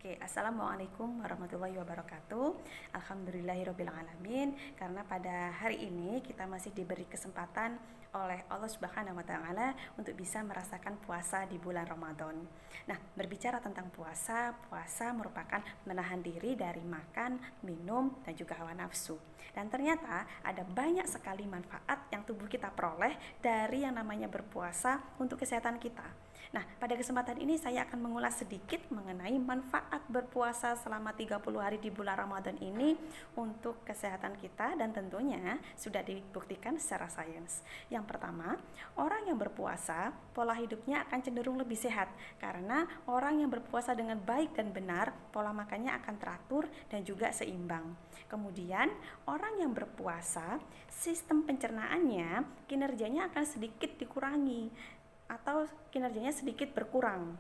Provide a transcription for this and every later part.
Oke, Assalamualaikum warahmatullahi wabarakatuh. Alhamdulillahirabbil alamin. Karena pada hari ini kita masih diberi kesempatan oleh Allah Subhanahu wa taala untuk bisa merasakan puasa di bulan Ramadan. Nah, berbicara tentang puasa, puasa merupakan menahan diri dari makan, minum, dan juga hawa nafsu. Dan ternyata ada banyak sekali manfaat yang tubuh kita peroleh dari yang namanya berpuasa untuk kesehatan kita. Nah, pada kesempatan ini saya akan mengulas sedikit mengenai manfaat berpuasa selama 30 hari di bulan Ramadan ini untuk kesehatan kita, dan tentunya sudah dibuktikan secara sains. Yang pertama, orang yang berpuasa, pola hidupnya akan cenderung lebih sehat karena orang yang berpuasa dengan baik dan benar, pola makannya akan teratur dan juga seimbang. Kemudian, orang yang berpuasa, sistem pencernaannya, kinerjanya akan sedikit dikurangi atau kinerjanya sedikit berkurang,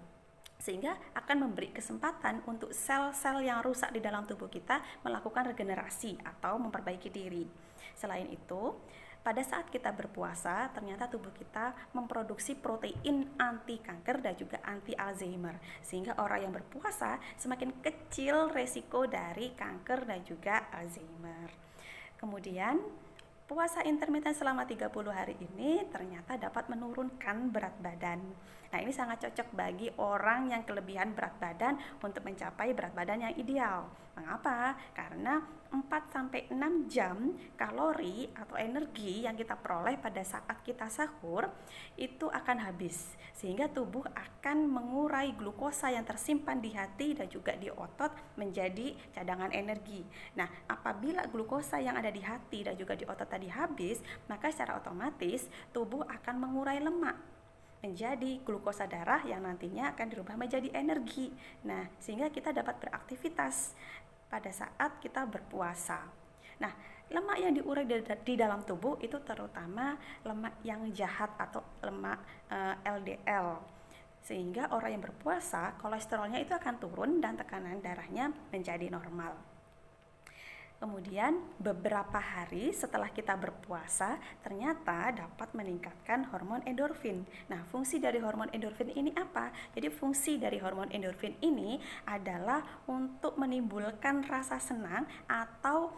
sehingga akan memberi kesempatan untuk sel-sel yang rusak di dalam tubuh kita melakukan regenerasi atau memperbaiki diri. Selain itu, pada saat kita berpuasa, ternyata tubuh kita memproduksi protein anti kanker dan juga anti Alzheimer, sehingga orang yang berpuasa semakin kecil resiko dari kanker dan juga Alzheimer. Kemudian, puasa intermittent selama 30 hari ini ternyata dapat menurunkan berat badan. Nah, ini sangat cocok bagi orang yang kelebihan berat badan untuk mencapai berat badan yang ideal. Mengapa? Karena 4-6 jam kalori atau energi yang kita peroleh pada saat kita sahur itu akan habis, sehingga tubuh akan mengurai glukosa yang tersimpan di hati dan juga di otot menjadi cadangan energi. Nah, apabila glukosa yang ada di hati dan juga di otot tadi habis, maka secara otomatis tubuh akan mengurai lemak menjadi glukosa darah yang nantinya akan dirubah menjadi energi. Nah, sehingga kita dapat beraktivitas pada saat kita berpuasa. Nah, lemak yang diurai di dalam tubuh itu terutama lemak yang jahat atau lemak LDL. Sehingga orang yang berpuasa, kolesterolnya itu akan turun dan tekanan darahnya menjadi normal. Kemudian beberapa hari setelah kita berpuasa ternyata dapat meningkatkan hormon endorfin. Nah, fungsi dari hormon endorfin ini apa? Jadi fungsi dari hormon endorfin ini adalah untuk menimbulkan rasa senang atau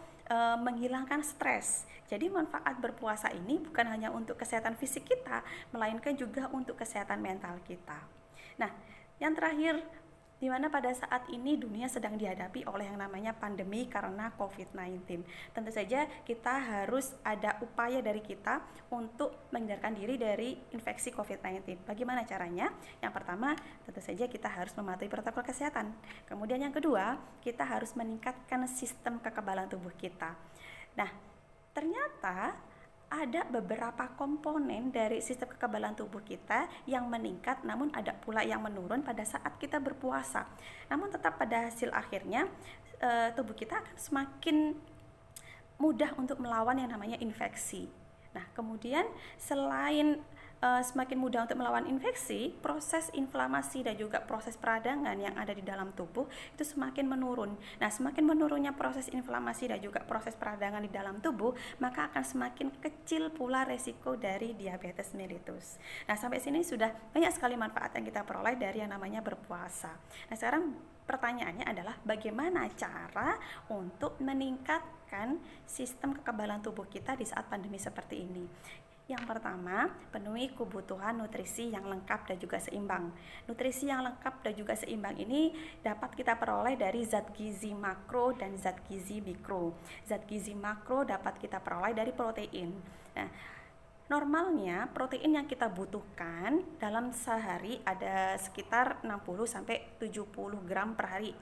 menghilangkan stres. Jadi manfaat berpuasa ini bukan hanya untuk kesehatan fisik kita, melainkan juga untuk kesehatan mental kita. Nah, yang terakhir, di mana pada saat ini dunia sedang dihadapi oleh yang namanya pandemi karena COVID-19. Tentu saja kita harus ada upaya dari kita untuk menghindarkan diri dari infeksi COVID-19. Bagaimana caranya? Yang pertama, tentu saja kita harus mematuhi protokol kesehatan. Kemudian yang kedua, kita harus meningkatkan sistem kekebalan tubuh kita. Nah, ternyata ada beberapa komponen dari sistem kekebalan tubuh kita yang meningkat, namun ada pula yang menurun pada saat kita berpuasa. Namun tetap pada hasil akhirnya tubuh kita akan semakin mudah untuk melawan yang namanya infeksi. Nah, kemudian selain semakin mudah untuk melawan infeksi, proses inflamasi dan juga proses peradangan yang ada di dalam tubuh itu semakin menurun. Nah, semakin menurunnya proses inflamasi dan juga proses peradangan di dalam tubuh, maka akan semakin kecil pula resiko dari diabetes mellitus. Nah, sampai sini sudah banyak sekali manfaat yang kita peroleh dari yang namanya berpuasa. Nah, sekarang pertanyaannya adalah bagaimana cara untuk meningkatkan sistem kekebalan tubuh kita di saat pandemi seperti ini? Yang pertama, penuhi kebutuhan nutrisi yang lengkap dan juga seimbang. Nutrisi yang lengkap dan juga seimbang ini dapat kita peroleh dari zat gizi makro dan zat gizi mikro. Zat gizi makro dapat kita peroleh dari protein. Nah, normalnya protein yang kita butuhkan dalam sehari ada sekitar 60-70 gram per hari.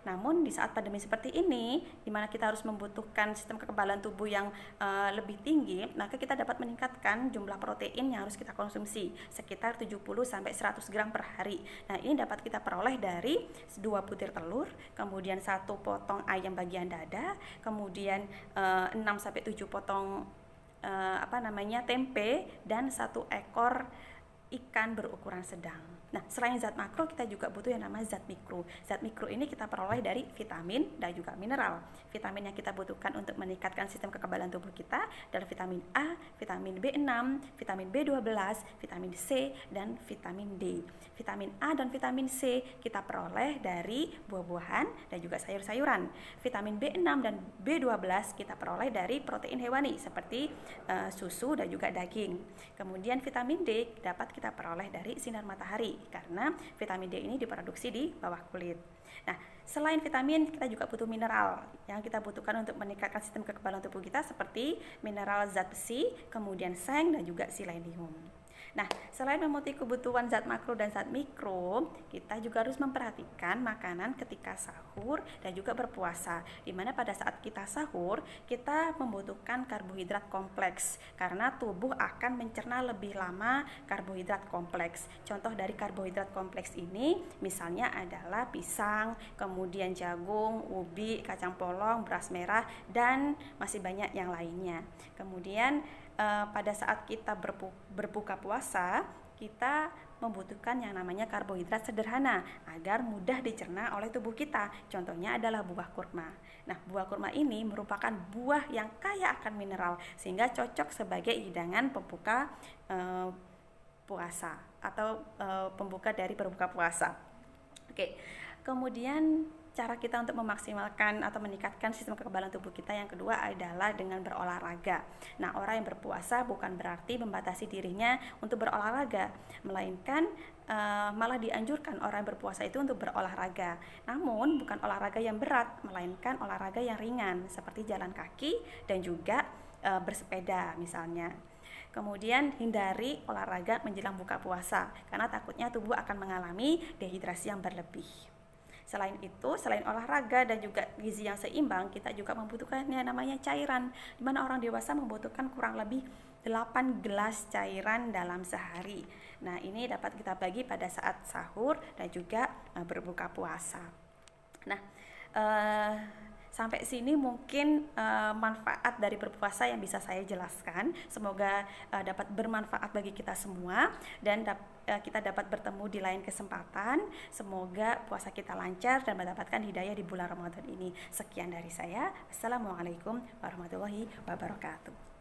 Namun di saat pandemi seperti ini, di mana kita harus membutuhkan sistem kekebalan tubuh yang lebih tinggi, maka kita dapat meningkatkan jumlah protein yang harus kita konsumsi sekitar 70-100 gram per hari. Nah, ini dapat kita peroleh dari 2 butir telur, kemudian 1 potong ayam bagian dada, kemudian 6-7 potong tempe, dan 1 ekor ikan berukuran sedang. Nah, selain zat makro kita juga butuh yang namanya zat mikro. Zat mikro ini kita peroleh dari vitamin dan juga mineral. Vitamin yang kita butuhkan untuk meningkatkan sistem kekebalan tubuh kita adalah vitamin A, vitamin B6, vitamin B12, vitamin C, dan vitamin D. Vitamin A dan vitamin C kita peroleh dari buah-buahan dan juga sayur-sayuran. Vitamin B6 dan B12 kita peroleh dari protein hewani seperti susu dan juga daging. Kemudian vitamin D dapat kita peroleh dari sinar matahari karena vitamin D ini diproduksi di bawah kulit. Nah, selain vitamin kita juga butuh mineral yang kita butuhkan untuk meningkatkan sistem kekebalan tubuh kita seperti mineral zat besi, kemudian seng dan juga selenium. Nah, selain memenuhi kebutuhan zat makro dan zat mikro, kita juga harus memperhatikan makanan ketika sahur dan juga berpuasa. Dimana pada saat kita sahur, kita membutuhkan karbohidrat kompleks karena tubuh akan mencerna lebih lama karbohidrat kompleks. Contoh dari karbohidrat kompleks ini misalnya adalah pisang, kemudian jagung, ubi, kacang polong, beras merah, dan masih banyak yang lainnya. Kemudian pada saat kita berbuka puasa, kita membutuhkan yang namanya karbohidrat sederhana agar mudah dicerna oleh tubuh kita. Contohnya adalah buah kurma. Nah, buah kurma ini merupakan buah yang kaya akan mineral sehingga cocok sebagai hidangan pembuka puasa atau pembuka dari berbuka puasa. Oke. Kemudian cara kita untuk memaksimalkan atau meningkatkan sistem kekebalan tubuh kita yang kedua adalah dengan berolahraga. Nah, orang yang berpuasa bukan berarti membatasi dirinya untuk berolahraga, melainkan malah dianjurkan orang yang berpuasa itu untuk berolahraga. Namun bukan olahraga yang berat, melainkan olahraga yang ringan seperti jalan kaki dan juga bersepeda misalnya. Kemudian hindari olahraga menjelang buka puasa karena takutnya tubuh akan mengalami dehidrasi yang berlebih. Selain itu, selain olahraga dan juga gizi yang seimbang, kita juga membutuhkan yang namanya cairan, di mana orang dewasa membutuhkan kurang lebih 8 gelas cairan dalam sehari. Nah, ini dapat kita bagi pada saat sahur dan juga berbuka puasa. Nah, sampai sini mungkin manfaat dari berpuasa yang bisa saya jelaskan. Semoga dapat bermanfaat bagi kita semua dan kita dapat bertemu di lain kesempatan. Semoga puasa kita lancar dan mendapatkan hidayah di bulan Ramadan ini. Sekian dari saya. Assalamualaikum warahmatullahi wabarakatuh.